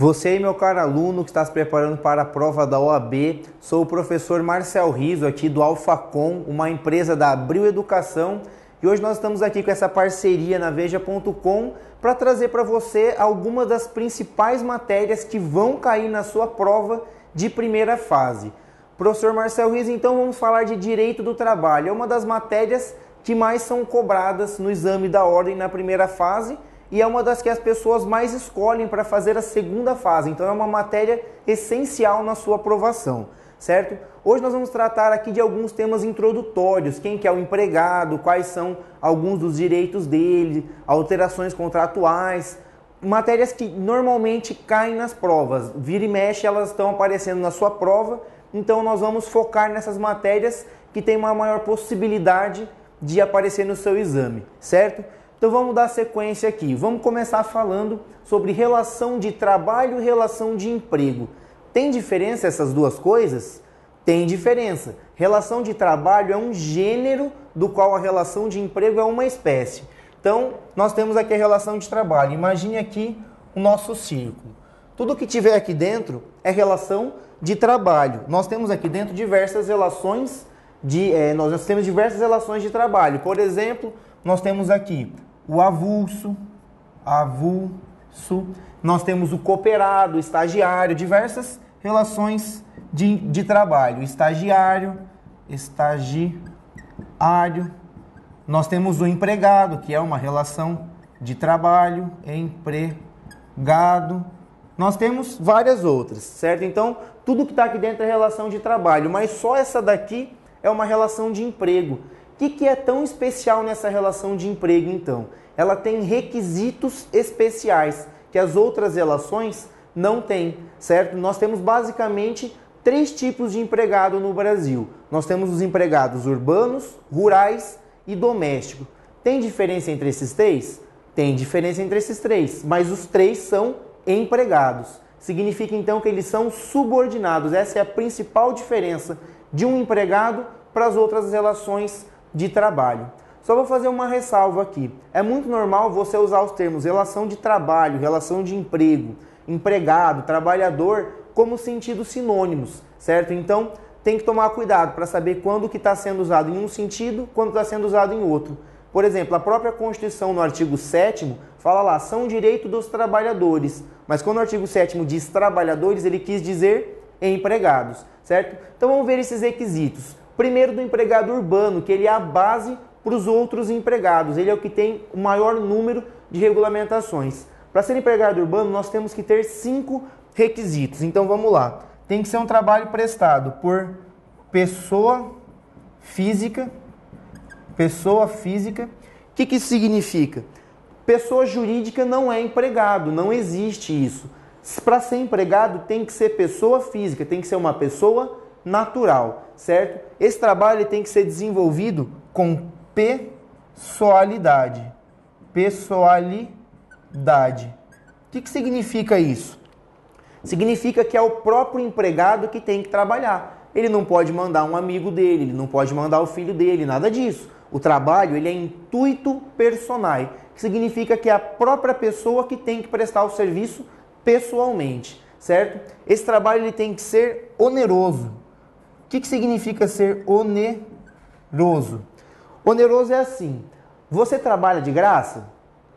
Você, meu caro aluno que está se preparando para a prova da OAB, sou o professor Marcel Riso aqui do Alfacom, uma empresa da Abril Educação, e hoje nós estamos aqui com essa parceria na Veja.com para trazer para você algumas das principais matérias que vão cair na sua prova de primeira fase. Professor Marcel Riso, então vamos falar de Direito do Trabalho. É uma das matérias que mais são cobradas no exame da ordem na primeira fase, e é uma das que as pessoas mais escolhem para fazer a segunda fase. Então é uma matéria essencial na sua aprovação, certo? Hoje nós vamos tratar aqui de alguns temas introdutórios. Quem que é o empregado, quais são alguns dos direitos dele, alterações contratuais, matérias que normalmente caem nas provas. Vira e mexe, elas estão aparecendo na sua prova, então nós vamos focar nessas matérias que têm uma maior possibilidade de aparecer no seu exame, certo? Então vamos dar sequência aqui. Vamos começar falando sobre relação de trabalho e relação de emprego. Tem diferença essas duas coisas? Tem diferença. Relação de trabalho é um gênero do qual a relação de emprego é uma espécie. Então nós temos aqui a relação de trabalho. Imagine aqui o nosso círculo. Tudo que tiver aqui dentro é relação de trabalho. Nós temos aqui dentro diversas relações nós temos diversas relações de trabalho. Por exemplo, nós temos aqui o avulso, nós temos o cooperado, o estagiário, diversas relações de trabalho. Estagiário, nós temos o empregado, que é uma relação de trabalho, empregado. Nós temos várias outras, certo? Então, tudo que está aqui dentro é relação de trabalho, mas só essa daqui é uma relação de emprego. O que é tão especial nessa relação de emprego, então? Ela tem requisitos especiais que as outras relações não têm, certo? Nós temos basicamente 3 tipos de empregado no Brasil. Nós temos os empregados urbanos, rurais e domésticos. Tem diferença entre esses 3? Tem diferença entre esses 3, mas os 3 são empregados. Significa então que eles são subordinados. Essa é a principal diferença de um empregado para as outras relações de trabalho. Só vou fazer uma ressalva aqui. É muito normal você usar os termos relação de trabalho, relação de emprego, empregado, trabalhador, como sentidos sinônimos, certo? Então, tem que tomar cuidado para saber quando que está sendo usado em um sentido, quando está sendo usado em outro. Por exemplo, a própria Constituição, no artigo 7º, fala lá, são direito dos trabalhadores. Mas quando o artigo 7º diz trabalhadores, ele quis dizer empregados, certo? Então, vamos ver esses requisitos. Primeiro, do empregado urbano, que ele é a base para os outros empregados. Ele é o que tem o maior número de regulamentações. Para ser empregado urbano, nós temos que ter 5 requisitos. Então, vamos lá. Tem que ser um trabalho prestado por pessoa física. O que isso significa? Pessoa jurídica não é empregado, não existe isso. Para ser empregado, tem que ser pessoa física, tem que ser uma pessoa natural, certo? Esse trabalho tem que ser desenvolvido com pessoalidade. O que significa isso? Significa que é o próprio empregado que tem que trabalhar. Ele não pode mandar um amigo dele, ele não pode mandar o filho dele, nada disso. O trabalho ele é intuito personae, que significa que é a própria pessoa que tem que prestar o serviço pessoalmente, certo? Esse trabalho ele tem que ser oneroso. O que significa ser oneroso? Oneroso é assim, você trabalha de graça?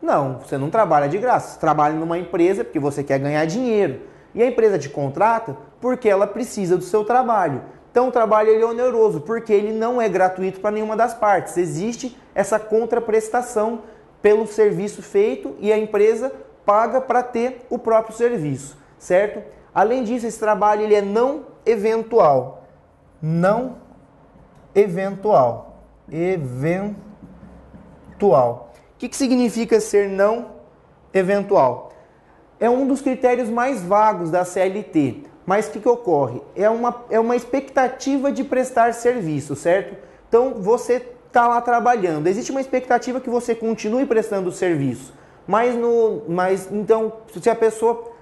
Não, você não trabalha de graça. Você trabalha numa empresa porque você quer ganhar dinheiro. E a empresa te contrata porque ela precisa do seu trabalho. Então o trabalho ele é oneroso porque ele não é gratuito para nenhuma das partes. Existe essa contraprestação pelo serviço feito e a empresa paga para ter o próprio serviço, certo? Além disso, esse trabalho ele é não eventual. O que significa ser não eventual? É um dos critérios mais vagos da CLT. Mas o que ocorre? É uma expectativa de prestar serviço, certo? Então, você está lá trabalhando. Existe uma expectativa que você continue prestando o serviço. Então, se a pessoa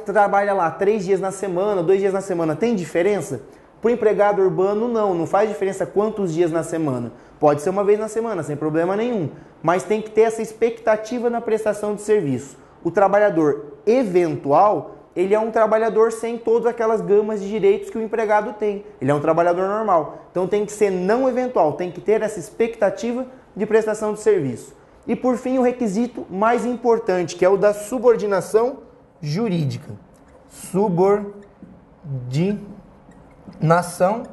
trabalha lá 3 dias na semana, 2 dias na semana, tem diferença? Para o empregado urbano, não faz diferença quantos dias na semana. Pode ser uma vez na semana, sem problema nenhum. Mas tem que ter essa expectativa na prestação de serviço. O trabalhador eventual ele é um trabalhador sem todas aquelas gamas de direitos que o empregado tem. Ele é um trabalhador normal. Então tem que ser não eventual, tem que ter essa expectativa de prestação de serviço. E por fim, o requisito mais importante, que é o da subordinação jurídica. Subordinação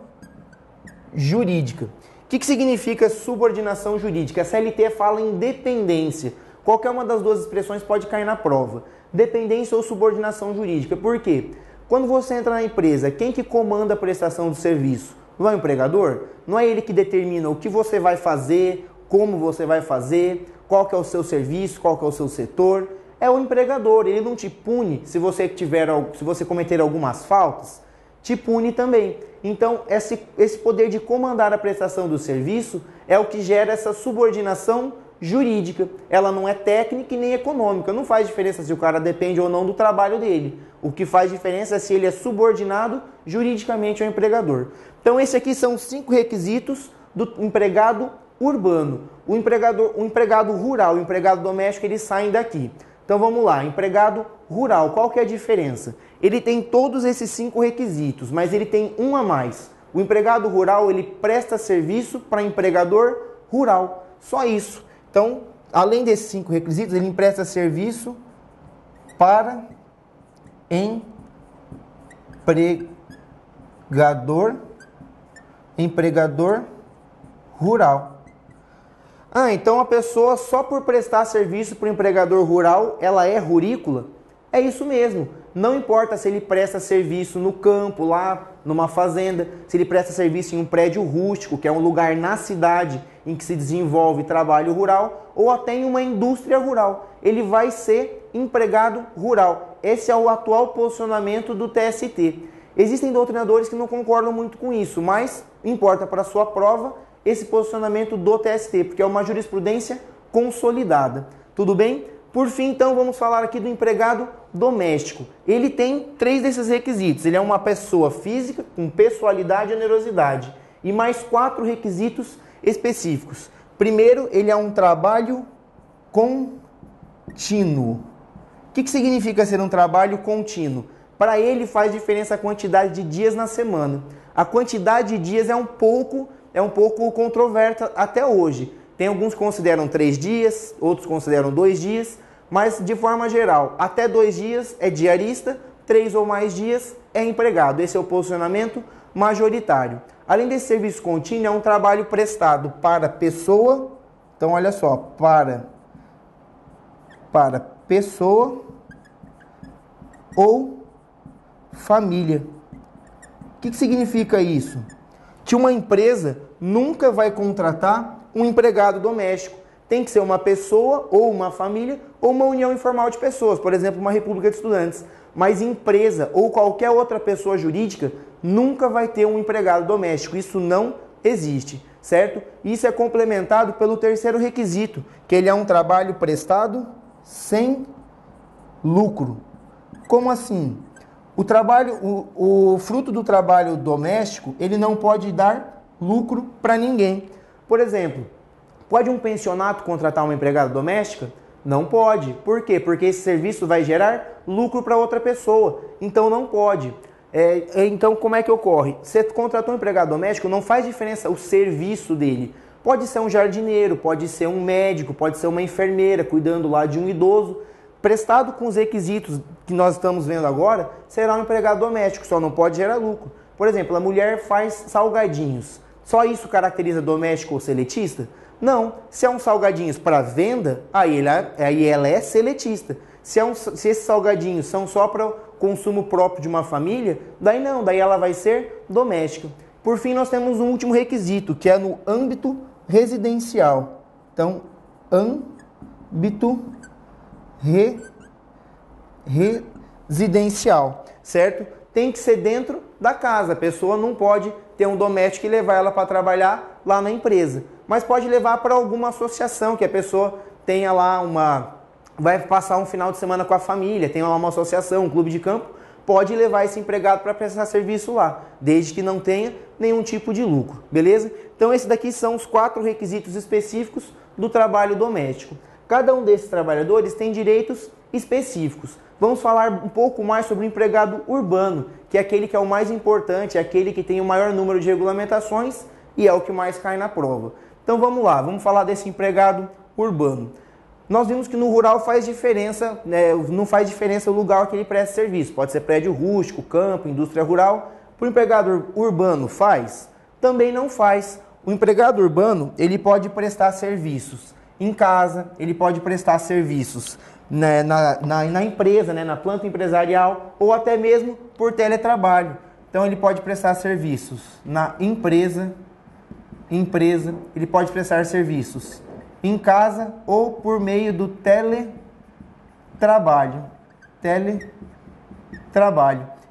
jurídica. O que significa subordinação jurídica? A CLT fala em dependência. Qualquer uma das duas expressões pode cair na prova. Dependência ou subordinação jurídica. Por quê? Quando você entra na empresa, quem que comanda a prestação do serviço? Não é o empregador? Não é ele que determina o que você vai fazer, como você vai fazer, qual que é o seu serviço, qual que é o seu setor? É o empregador. Ele não te pune se você cometer algumas faltas, te pune também. Então, esse poder de comandar a prestação do serviço é o que gera essa subordinação jurídica. Ela não é técnica e nem econômica. Não faz diferença se o cara depende ou não do trabalho dele. O que faz diferença é se ele é subordinado juridicamente ao empregador. Então, esses aqui são 5 requisitos do empregado urbano. O empregado rural e o empregado doméstico, eles saem daqui. Então, vamos lá. Empregado rural, qual que é a diferença? Ele tem todos esses 5 requisitos, mas ele tem um a mais. O empregado rural, ele presta serviço para empregador rural. Só isso. Então, além desses 5 requisitos, ele presta serviço para empregador rural. Então a pessoa, só por prestar serviço para o empregador rural, ela é rurícola? É isso mesmo. Não importa se ele presta serviço no campo, lá numa fazenda, se ele presta serviço em um prédio rústico, que é um lugar na cidade em que se desenvolve trabalho rural, ou até em uma indústria rural. Ele vai ser empregado rural. Esse é o atual posicionamento do TST. Existem doutrinadores que não concordam muito com isso, mas importa para a sua prova esse posicionamento do TST, porque é uma jurisprudência consolidada. Tudo bem? Por fim, então, vamos falar aqui do empregado doméstico. Ele tem 3 desses requisitos. Ele é uma pessoa física com pessoalidade e onerosidade. E mais 4 requisitos específicos. Primeiro, ele é um trabalho contínuo. O que significa ser um trabalho contínuo? Para ele faz diferença a quantidade de dias na semana. A quantidade de dias é um pouco controversa até hoje. Tem alguns que consideram 3 dias, outros consideram 2 dias, mas de forma geral, até 2 dias é diarista, 3 ou mais dias é empregado. Esse é o posicionamento majoritário. Além desse serviço contínuo, é um trabalho prestado para pessoa, então olha só, para pessoa ou família. O que significa isso? Que uma empresa nunca vai contratar um empregado doméstico. Tem que ser uma pessoa ou uma família ou uma união informal de pessoas, por exemplo, uma república de estudantes. Mas empresa ou qualquer outra pessoa jurídica nunca vai ter um empregado doméstico. Isso não existe, certo? Isso é complementado pelo terceiro requisito, que ele é um trabalho prestado sem lucro. Como assim? O fruto do trabalho doméstico, ele não pode dar lucro para ninguém. Por exemplo, pode um pensionato contratar uma empregada doméstica? Não pode. Por quê? Porque esse serviço vai gerar lucro para outra pessoa. Então não pode. Então como é que ocorre? Você contratou um empregado doméstico, não faz diferença o serviço dele. Pode ser um jardineiro, pode ser um médico, pode ser uma enfermeira cuidando lá de um idoso. Prestado com os requisitos que nós estamos vendo agora, será um empregado doméstico, só não pode gerar lucro. Por exemplo, a mulher faz salgadinhos. Só isso caracteriza doméstico ou seletista? Não. Se é um salgadinhos para venda, aí ela é seletista. Se esses salgadinhos são só para consumo próprio de uma família, daí não, daí ela vai ser doméstica. Por fim, nós temos um último requisito, que é no âmbito residencial. Então, âmbito residencial, certo? Tem que ser dentro da casa. A pessoa não pode ter um doméstico e levar ela para trabalhar lá na empresa. Mas pode levar para alguma associação, que a pessoa tenha lá vai passar um final de semana com a família, tem lá uma associação, um clube de campo, pode levar esse empregado para prestar serviço lá, desde que não tenha nenhum tipo de lucro, beleza? Então esses daqui são os 4 requisitos específicos do trabalho doméstico. Cada um desses trabalhadores tem direitos específicos. Vamos falar um pouco mais sobre o empregado urbano, que é aquele que é o mais importante, é aquele que tem o maior número de regulamentações e é o que mais cai na prova. Então vamos lá, vamos falar desse empregado urbano. Nós vimos que no rural faz diferença, não faz diferença o lugar que ele presta serviço. Pode ser prédio rústico, campo, indústria rural. Para o empregado urbano faz? Também não faz. O empregado urbano, ele pode prestar serviços em casa, ele pode prestar serviços na empresa, na planta empresarial ou até mesmo por teletrabalho. Então ele pode prestar serviços na empresa, ele pode prestar serviços em casa ou por meio do teletrabalho,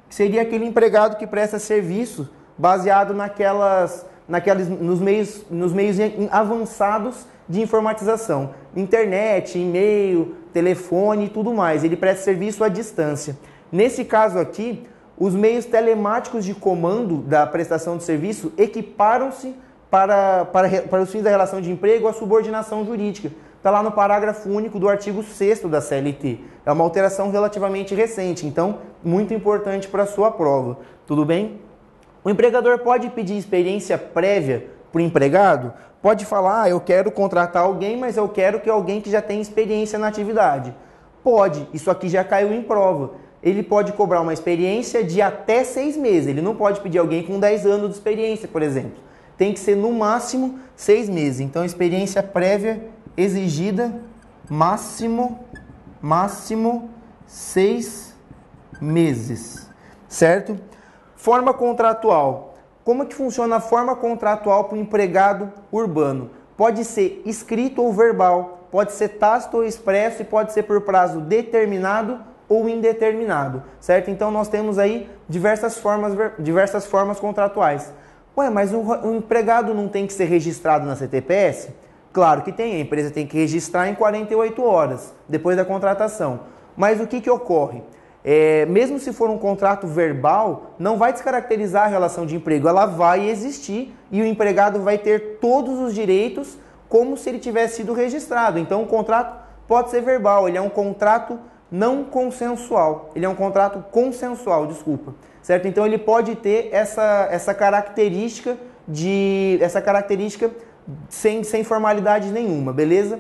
que seria aquele empregado que presta serviço baseado nos meios avançados de informatização, internet, e-mail, telefone e tudo mais. Ele presta serviço à distância. Nesse caso aqui, os meios telemáticos de comando da prestação de serviço equiparam-se para os fins da relação de emprego a subordinação jurídica. Está lá no parágrafo único do artigo 6º da CLT. É uma alteração relativamente recente, então muito importante para a sua prova. Tudo bem? O empregador pode pedir experiência prévia para o empregado? Pode falar, eu quero contratar alguém, mas eu quero que alguém que já tenha experiência na atividade. Pode, isso aqui já caiu em prova. Ele pode cobrar uma experiência de até 6 meses. Ele não pode pedir alguém com 10 anos de experiência, por exemplo. Tem que ser no máximo 6 meses. Então, experiência prévia exigida, máximo 6 meses, certo? Forma contratual. Como que funciona a forma contratual para o empregado urbano? Pode ser escrito ou verbal, pode ser tácito ou expresso e pode ser por prazo determinado ou indeterminado, certo? Então, nós temos aí diversas formas contratuais. Ué, mas o empregado não tem que ser registrado na CTPS? Claro que tem, a empresa tem que registrar em 48 horas, depois da contratação. Mas o que ocorre? Mesmo se for um contrato verbal, não vai descaracterizar a relação de emprego, ela vai existir e o empregado vai ter todos os direitos como se ele tivesse sido registrado. Então o contrato pode ser verbal, ele é um contrato não consensual, ele é um contrato consensual, desculpa. Certo? Então ele pode ter essa característica sem formalidade nenhuma, beleza?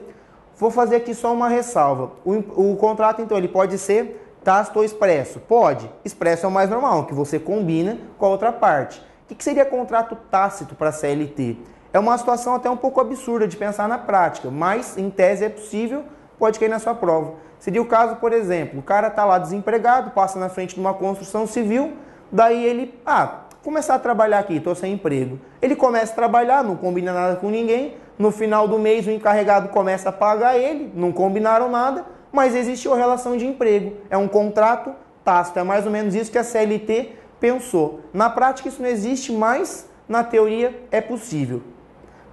Vou fazer aqui só uma ressalva. O contrato, então, ele pode ser tácito ou expresso? Pode. Expresso é o mais normal, que você combina com a outra parte. O que seria contrato tácito para a CLT? É uma situação até um pouco absurda de pensar na prática, mas em tese é possível, pode cair na sua prova. Seria o caso, por exemplo, o cara está lá desempregado, passa na frente de uma construção civil, daí ele, começar a trabalhar aqui, estou sem emprego. Ele começa a trabalhar, não combina nada com ninguém, no final do mês o encarregado começa a pagar ele, não combinaram nada, mas existiu a relação de emprego. É um contrato tácito, é mais ou menos isso que a CLT pensou. Na prática isso não existe, mas na teoria é possível.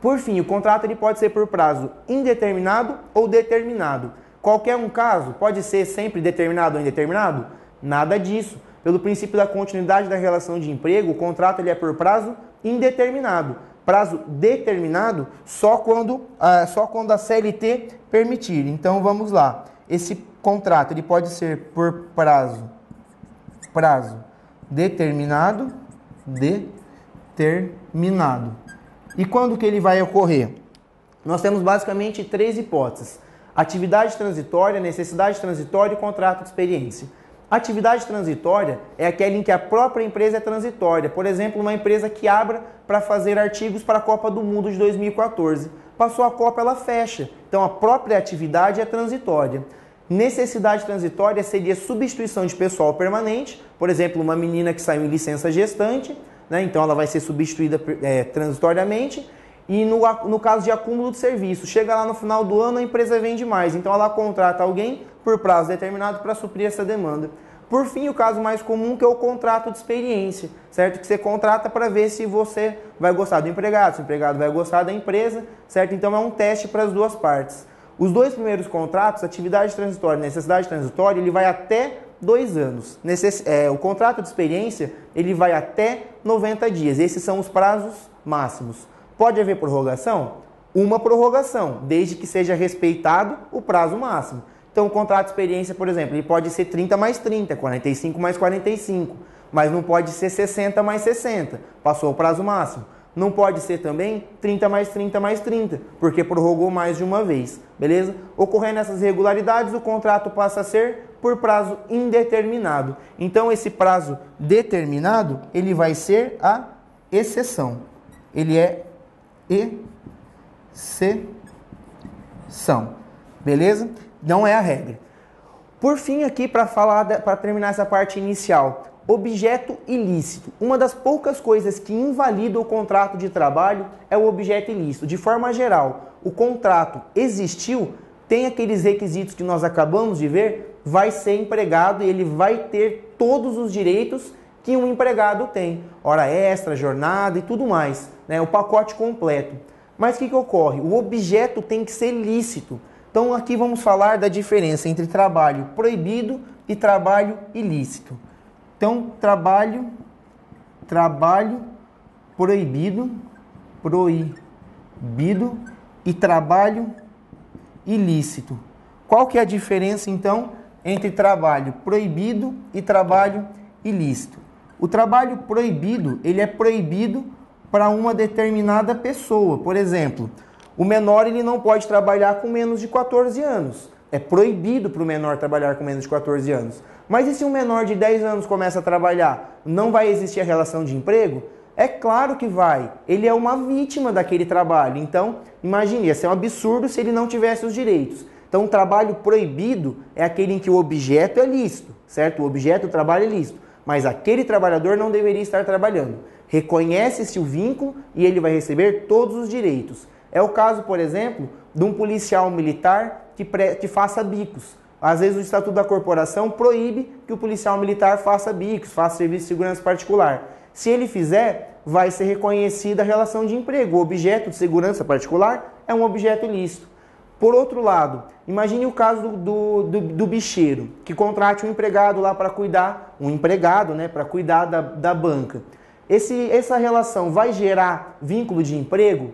Por fim, o contrato ele pode ser por prazo indeterminado ou determinado. Qualquer um caso, pode ser sempre determinado ou indeterminado? Nada disso. Pelo princípio da continuidade da relação de emprego, o contrato ele é por prazo indeterminado. Prazo determinado só quando a CLT permitir. Então vamos lá. Esse contrato ele pode ser por prazo determinado. E quando que ele vai ocorrer? Nós temos basicamente 3 hipóteses. Atividade transitória, necessidade transitória e contrato de experiência. Atividade transitória é aquela em que a própria empresa é transitória. Por exemplo, uma empresa que abra para fazer artigos para a Copa do Mundo de 2014. Passou a Copa, ela fecha. Então, a própria atividade é transitória. Necessidade transitória seria substituição de pessoal permanente. Por exemplo, uma menina que saiu em licença gestante, então ela vai ser substituída transitoriamente. E no caso de acúmulo de serviço, chega lá no final do ano, a empresa vende mais. Então ela contrata alguém por prazo determinado para suprir essa demanda. Por fim, o caso mais comum que é o contrato de experiência, certo? Que você contrata para ver se você vai gostar do empregado, se o empregado vai gostar da empresa, certo? Então é um teste para as duas partes. Os 2 primeiros contratos, atividade transitória e necessidade transitória, ele vai até 2 anos. O contrato de experiência, ele vai até 90 dias. Esses são os prazos máximos. Pode haver prorrogação? Uma prorrogação, desde que seja respeitado o prazo máximo. Então, o contrato de experiência, por exemplo, ele pode ser 30 mais 30, 45 mais 45, mas não pode ser 60 mais 60, passou o prazo máximo. Não pode ser também 30 mais 30 mais 30, porque prorrogou mais de uma vez, beleza? Ocorrendo essas irregularidades, o contrato passa a ser por prazo indeterminado. Então, esse prazo determinado, ele vai ser a exceção. Ele é exceção, beleza? Não é a regra. Por fim, aqui, para terminar essa parte inicial, objeto ilícito. Uma das poucas coisas que invalida o contrato de trabalho é o objeto ilícito. De forma geral, o contrato existiu, tem aqueles requisitos que nós acabamos de ver, vai ser empregado e ele vai ter todos os direitos que um empregado tem. Hora extra, jornada e tudo mais, né? O pacote completo. Mas o que ocorre? O objeto tem que ser lícito. Então aqui vamos falar da diferença entre trabalho proibido e trabalho ilícito. Então, trabalho proibido e trabalho ilícito. Qual que é a diferença, então, entre trabalho proibido e trabalho ilícito? O trabalho proibido, ele é proibido para uma determinada pessoa. Por exemplo, o menor ele não pode trabalhar com menos de 14 anos. É proibido para o menor trabalhar com menos de 14 anos. Mas e se um menor de 10 anos começa a trabalhar? Não vai existir a relação de emprego? É claro que vai. Ele é uma vítima daquele trabalho. Então, imagine, ia ser um absurdo se ele não tivesse os direitos. Então, o trabalho proibido é aquele em que o objeto é lícito, certo? O objeto do trabalho é lícito. Mas aquele trabalhador não deveria estar trabalhando. Reconhece-se o vínculo e ele vai receber todos os direitos. É o caso, por exemplo, de um policial militar que faça bicos. Às vezes o Estatuto da Corporação proíbe que o policial militar faça bicos, faça serviço de segurança particular. Se ele fizer, vai ser reconhecida a relação de emprego. O objeto de segurança particular é um objeto ilícito. Por outro lado, imagine o caso do bicheiro, que contrate um empregado lá para cuidar, para cuidar da banca. Essa relação vai gerar vínculo de emprego?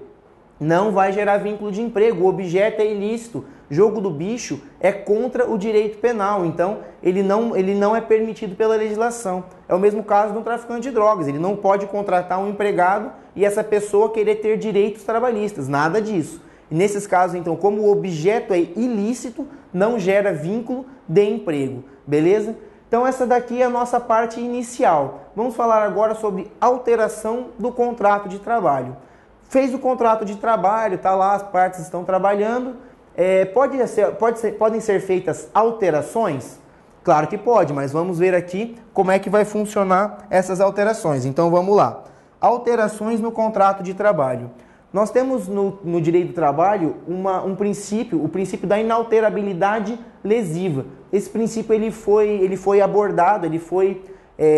Não vai gerar vínculo de emprego, o objeto é ilícito. Jogo do bicho é contra o direito penal, então ele não é permitido pela legislação. É o mesmo caso de um traficante de drogas, ele não pode contratar um empregado e essa pessoa querer ter direitos trabalhistas, nada disso. E nesses casos, então, como o objeto é ilícito, não gera vínculo de emprego, beleza? Então essa daqui é a nossa parte inicial. Vamos falar agora sobre alteração do contrato de trabalho. Fez o contrato de trabalho, está lá, as partes estão trabalhando. Podem ser feitas alterações? Claro que pode, mas vamos ver aqui como é que vai funcionar essas alterações. Então vamos lá. Alterações no contrato de trabalho. Nós temos no direito do trabalho um princípio, o princípio da inalterabilidade lesiva. Esse princípio ele foi abordado, ele foi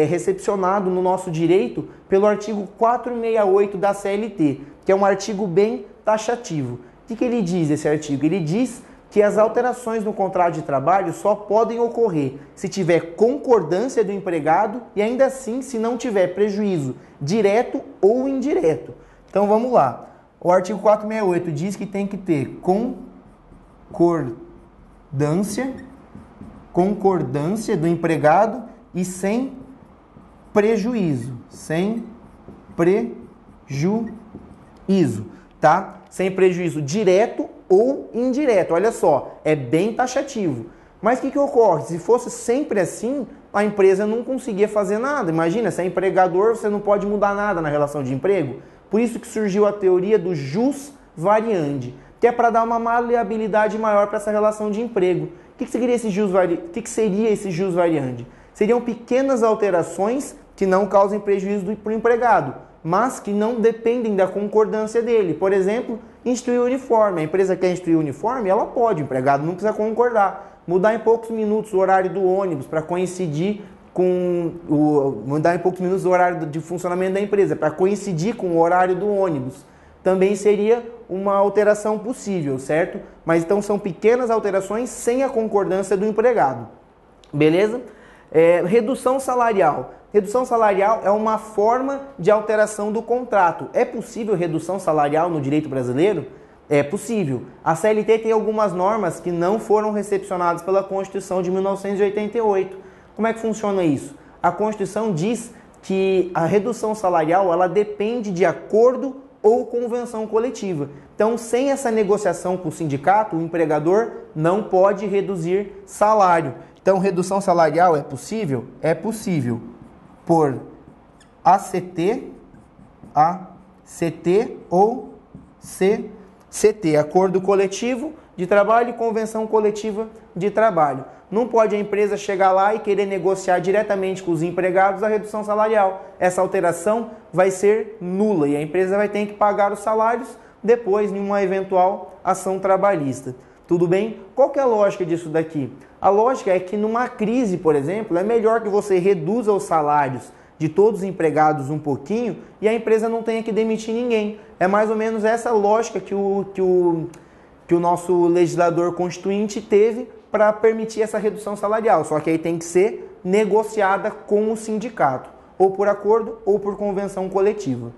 recepcionado no nosso direito pelo artigo 468 da CLT, que é um artigo bem taxativo. O que ele diz, esse artigo? Ele diz que as alterações no contrato de trabalho só podem ocorrer se tiver concordância do empregado e ainda assim se não tiver prejuízo direto ou indireto. Então vamos lá. O artigo 468 diz que tem que ter concordância do empregado e sem prejuízo, tá? Sem prejuízo direto ou indireto. Olha só, é bem taxativo. Mas o que ocorre? Se fosse sempre assim, a empresa não conseguia fazer nada. Imagina, se é empregador, você não pode mudar nada na relação de emprego. Por isso que surgiu a teoria do jus variandi, que é para dar uma maleabilidade maior para essa relação de emprego. O que seria esse jus variandi? Seriam pequenas alterações que não causem prejuízo para o empregado, mas que não dependem da concordância dele. Por exemplo, instituir o uniforme. A empresa quer instituir o uniforme, ela pode, o empregado não precisa concordar. Mudar em poucos minutos o horário do ônibus para coincidir mudar em poucos minutos o horário de funcionamento da empresa, para coincidir com o horário do ônibus. Também seria uma alteração possível, certo? Mas então são pequenas alterações sem a concordância do empregado. Beleza? Redução salarial. Redução salarial é uma forma de alteração do contrato. É possível redução salarial no direito brasileiro? É possível. A CLT tem algumas normas que não foram recepcionadas pela Constituição de 1988. Como é que funciona isso? A Constituição diz que a redução salarial ela depende de acordo ou convenção coletiva. Então, sem essa negociação com o sindicato, o empregador não pode reduzir salário. Então, redução salarial é possível? É possível por ACT ou CT, acordo coletivo de trabalho e convenção coletiva de trabalho. Não pode a empresa chegar lá e querer negociar diretamente com os empregados a redução salarial. Essa alteração vai ser nula e a empresa vai ter que pagar os salários depois em uma eventual ação trabalhista. Tudo bem? Qual que é a lógica disso daqui? A lógica é que numa crise, por exemplo, é melhor que você reduza os salários de todos os empregados um pouquinho e a empresa não tenha que demitir ninguém. É mais ou menos essa lógica que o nosso legislador constituinte teve para permitir essa redução salarial. Só que aí tem que ser negociada com o sindicato, ou por acordo ou por convenção coletiva.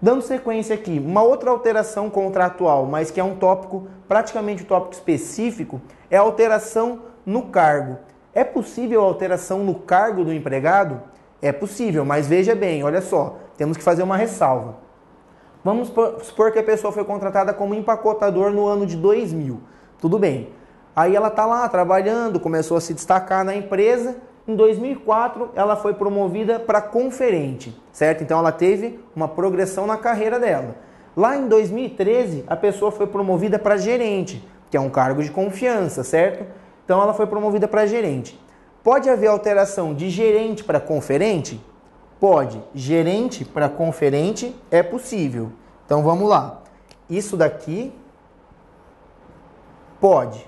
Dando sequência aqui, uma outra alteração contratual, mas que é um tópico, praticamente um tópico específico, é a alteração no cargo. É possível a alteração no cargo do empregado? É possível, mas veja bem, olha só, temos que fazer uma ressalva. Vamos supor que a pessoa foi contratada como empacotador no ano de 2000. Tudo bem. Aí ela está lá trabalhando, começou a se destacar na empresa. Em 2004, ela foi promovida para conferente, certo? Então ela teve uma progressão na carreira dela. Lá em 2013, a pessoa foi promovida para gerente, que é um cargo de confiança, certo? Então ela foi promovida para gerente. Pode haver alteração de gerente para conferente? Pode. Gerente para conferente é possível. Então vamos lá. Isso daqui pode.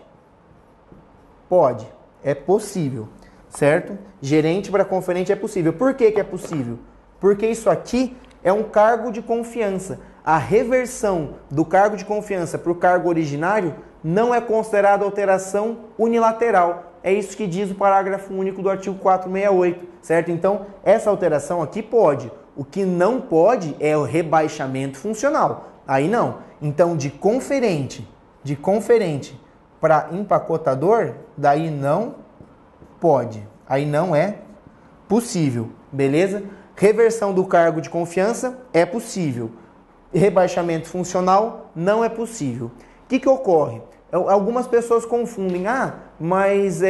Pode. É possível. Certo? Gerente para conferente é possível. Por que que é possível? Porque isso aqui é um cargo de confiança. A reversão do cargo de confiança para o cargo originário não é considerada alteração unilateral. É isso que diz o parágrafo único do artigo 468, certo? Então, essa alteração aqui pode. O que não pode é o rebaixamento funcional. Aí não. Então, de conferente para empacotador, daí não pode. Aí não é possível, beleza? Reversão do cargo de confiança é possível. Rebaixamento funcional não é possível. O que ocorre? Algumas pessoas confundem, mas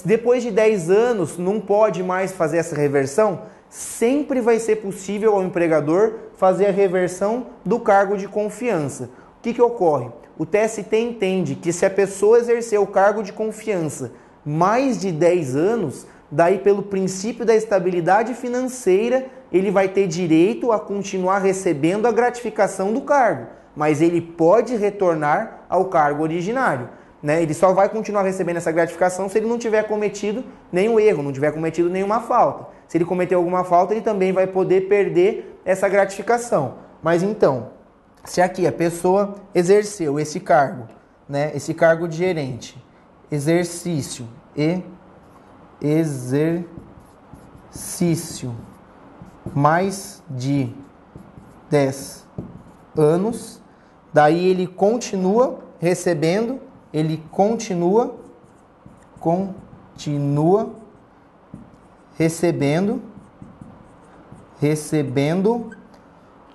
depois de 10 anos não pode mais fazer essa reversão? Sempre vai ser possível ao empregador fazer a reversão do cargo de confiança. O que ocorre? O TST entende que se a pessoa exercer o cargo de confiança mais de 10 anos, daí pelo princípio da estabilidade financeira, ele vai ter direito a continuar recebendo a gratificação do cargo, mas ele pode retornar ao cargo originário, né? Ele só vai continuar recebendo essa gratificação se ele não tiver cometido nenhum erro, não tiver cometido nenhuma falta. Se ele cometer alguma falta, ele também vai poder perder essa gratificação. Mas então, se aqui a pessoa exerceu esse cargo, né? Esse cargo de gerente, exercício mais de 10 anos, daí ele continua recebendo, recebendo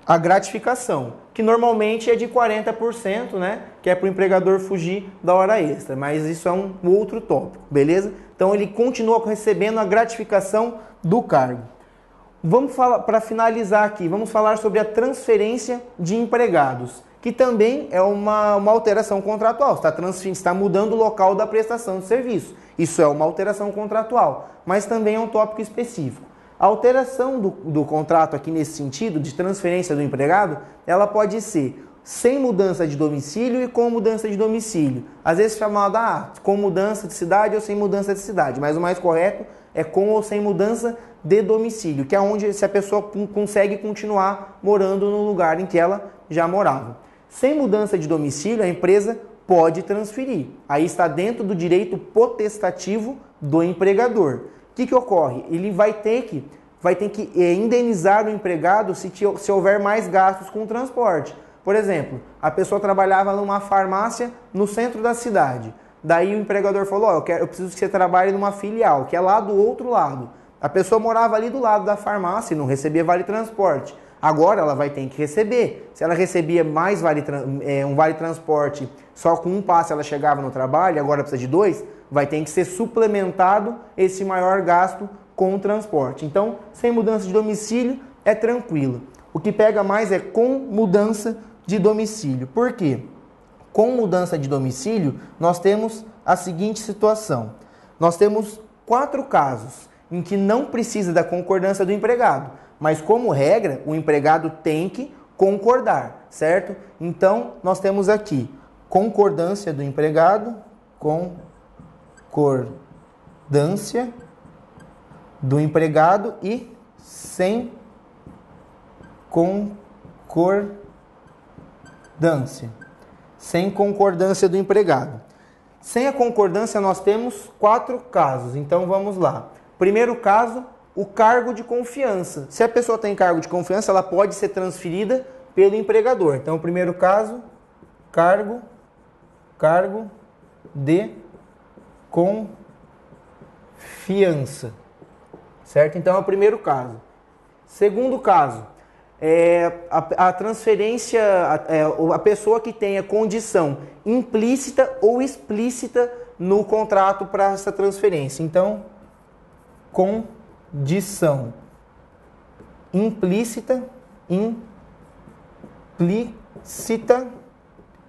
a gratificação, que normalmente é de 40%, né? Que é para o empregador fugir da hora extra, mas isso é um outro tópico, beleza? Então ele continua recebendo a gratificação do cargo. Vamos falar, para finalizar aqui, vamos falar sobre a transferência de empregados, que também é uma alteração contratual. Está mudando o local da prestação de serviço. Isso é uma alteração contratual, mas também é um tópico específico. A alteração do contrato aqui nesse sentido, de transferência do empregado, ela pode ser sem mudança de domicílio e com mudança de domicílio. Às vezes chamada com mudança de cidade ou sem mudança de cidade, mas o mais correto é com ou sem mudança de domicílio, que é onde se a pessoa consegue continuar morando no lugar em que ela já morava. Sem mudança de domicílio, a empresa pode transferir. Aí está dentro do direito potestativo do empregador. O que ocorre? Ele vai ter que indenizar o empregado se houver mais gastos com o transporte. Por exemplo, a pessoa trabalhava numa farmácia no centro da cidade. Daí o empregador falou, ó, eu preciso que você trabalhe numa filial, que é lá do outro lado. A pessoa morava ali do lado da farmácia e não recebia vale transporte. Agora ela vai ter que receber. Se ela recebia mais um vale transporte, só com um passe ela chegava no trabalho, agora precisa de 2, vai ter que ser suplementado esse maior gasto com o transporte. Então, sem mudança de domicílio, é tranquilo. O que pega mais é com mudança de domicílio. Por quê? Com mudança de domicílio, nós temos a seguinte situação. Nós temos 4 casos em que não precisa da concordância do empregado, mas como regra, o empregado tem que concordar, certo? Então, nós temos aqui concordância do empregado, concordância do empregado e sem concordância. Sem concordância do empregado. Sem a concordância, nós temos 4 casos. Então, vamos lá. Primeiro caso, o cargo de confiança. Se a pessoa tem cargo de confiança, ela pode ser transferida pelo empregador. Então, o primeiro caso, cargo de confiança. Certo? Então, é o primeiro caso. Segundo caso, a transferência, a pessoa que tenha condição implícita ou explícita no contrato para essa transferência. Então, condição implícita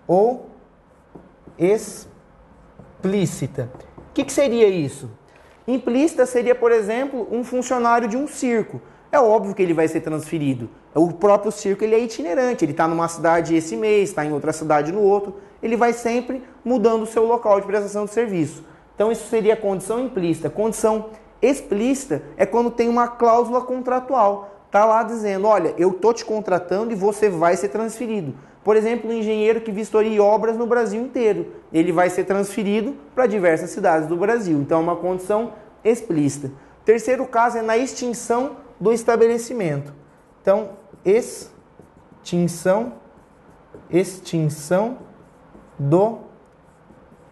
ou explícita. O que seria isso? Implícita seria, por exemplo, um funcionário de um circo. É óbvio que ele vai ser transferido. O próprio circo ele é itinerante, ele está numa cidade esse mês, está em outra cidade no outro. Ele vai sempre mudando o seu local de prestação de serviço. Então isso seria a condição implícita. Condição explícita é quando tem uma cláusula contratual. Está lá dizendo, olha, eu estou te contratando e você vai ser transferido. Por exemplo, um engenheiro que vistoria obras no Brasil inteiro. Ele vai ser transferido para diversas cidades do Brasil. Então é uma condição explícita. Terceiro caso é na extinção do estabelecimento. Então, extinção do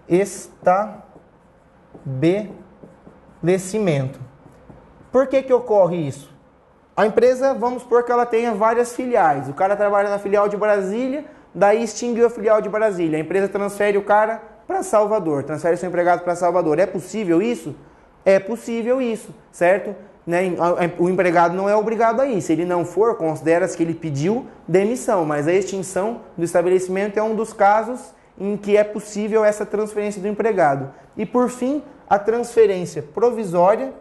estabelecimento. Por que ocorre isso? A empresa, vamos supor que ela tenha várias filiais. O cara trabalha na filial de Brasília, daí extinguiu a filial de Brasília. A empresa transfere o cara para Salvador, transfere seu empregado para Salvador. É possível isso? É possível isso, certo? O empregado não é obrigado a ir. Se ele não for, considera-se que ele pediu demissão. Mas a extinção do estabelecimento é um dos casos em que é possível essa transferência do empregado. E por fim, a transferência provisória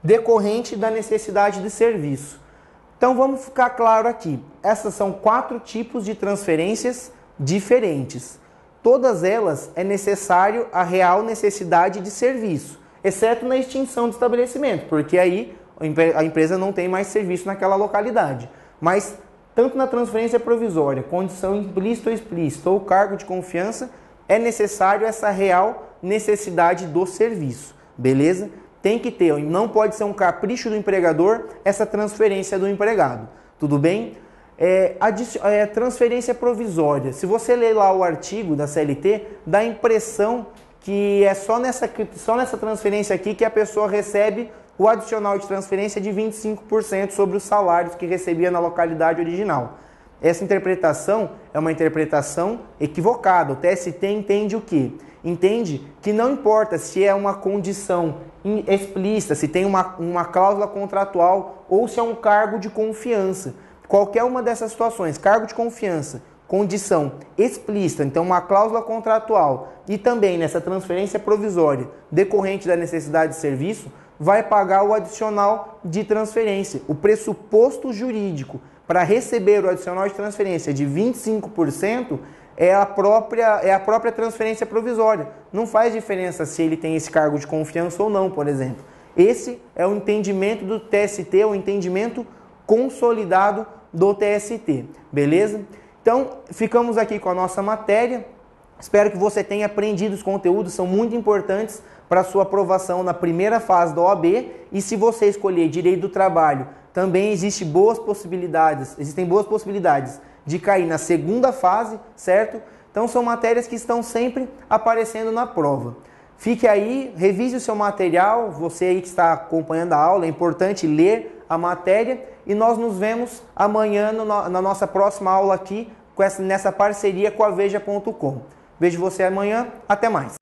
decorrente da necessidade de serviço. Então vamos ficar claro aqui. Essas são 4 tipos de transferências diferentes. Todas elas é necessário a real necessidade de serviço, exceto na extinção do estabelecimento, porque aí a empresa não tem mais serviço naquela localidade. Mas tanto na transferência provisória, condição implícita ou explícita ou cargo de confiança, é necessário essa real necessidade do serviço, beleza? Tem que ter, não pode ser um capricho do empregador essa transferência do empregado, tudo bem? Transferência provisória. Se você ler lá o artigo da CLT, dá a impressão que é só nessa transferência aqui que a pessoa recebe o adicional de transferência de 25% sobre os salários que recebia na localidade original. Essa interpretação é uma interpretação equivocada. O TST entende o quê? Entende que não importa se é uma condição explícita, se tem uma cláusula contratual ou se é um cargo de confiança. Qualquer uma dessas situações, cargo de confiança, condição explícita, então uma cláusula contratual e também nessa transferência provisória decorrente da necessidade de serviço, vai pagar o adicional de transferência. O pressuposto jurídico para receber o adicional de transferência de 25% é a própria transferência provisória. Não faz diferença se ele tem esse cargo de confiança ou não, por exemplo. Esse é o entendimento do TST, o entendimento consolidado do TST, beleza? Então, ficamos aqui com a nossa matéria. Espero que você tenha aprendido os conteúdos, são muito importantes para a sua aprovação na primeira fase da OAB. E se você escolher Direito do Trabalho, também existem boas possibilidades de cair na segunda fase, certo? Então são matérias que estão sempre aparecendo na prova. Fique aí, revise o seu material, você aí que está acompanhando a aula, é importante ler a matéria e nós nos vemos amanhã na nossa próxima aula aqui, nessa parceria com a Veja.com. Vejo você amanhã, até mais.